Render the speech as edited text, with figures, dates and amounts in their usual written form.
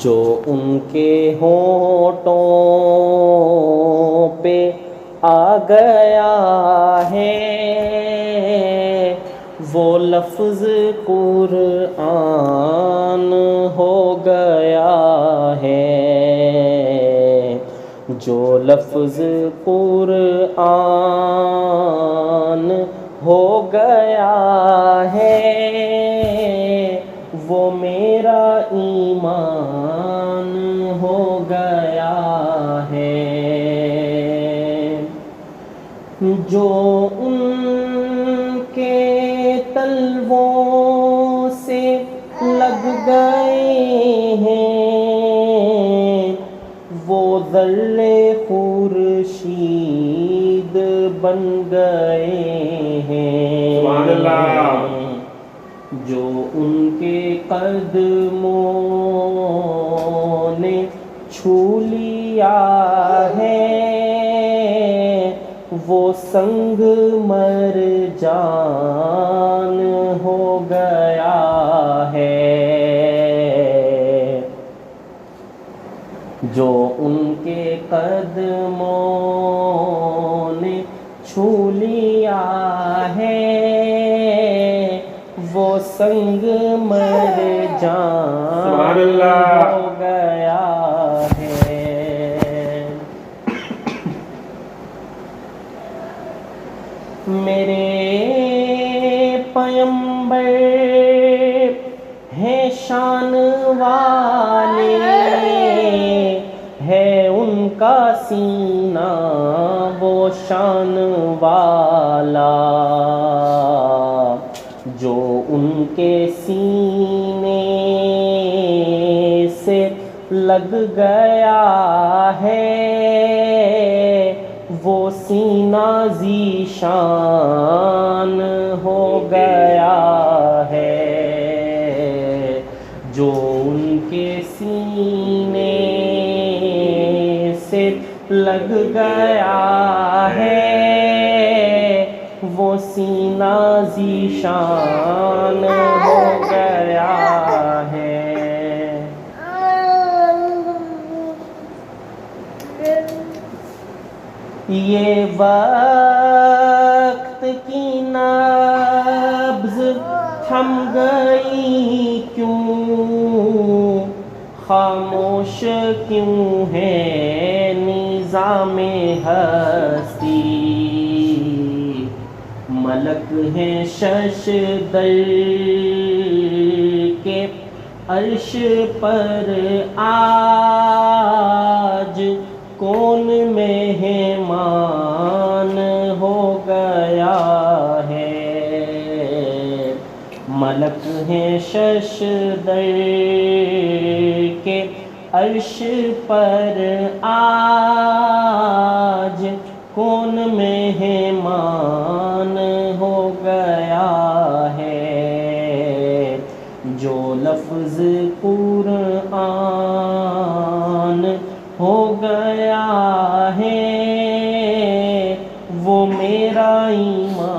جو ان کے ہونٹوں پہ آ گیا ہے وہ لفظ قرآن ہو گیا ہے، جو لفظ قرآن ہو گیا ہے وہ میرا ایمان ہو گیا ہے، جو ان کے تلووں سے لگ گئے ہیں وہ ذرے خورشید بن گئے ہیں، سبحان اللہ، جو ان کے قدموں نے چھو لیا ہے وہ سنگ مرجان ہو گیا ہے، جو ان کے قدموں نے چھو لیا ہے وہ سنگ مرجان سبحان اللہ، ہو گیا ہے۔ میرے پیمبر ہیں شان والے ہے ان کا سینہ وہ شان والا، جو ان کے سینے سے لگ گیا ہے وہ سینہ ذیشان ہو گیا ہے، جو ان کے سینے سے لگ گیا ہے وہ سینہ ذیشان ہو گیا ہے۔ یہ وقت کی نبض تھم گئی کیوں، خاموش کیوں ہے نظام ہستی، ملک ہیں شش در کے عرش پر آج کون مہمان ہو گیا ہے، ملک ہیں شش در کے عرش پر آج کون مہمان ہو گیا ہے، جو لفظ قرآن ہو گیا ہے وہ میرا ایمان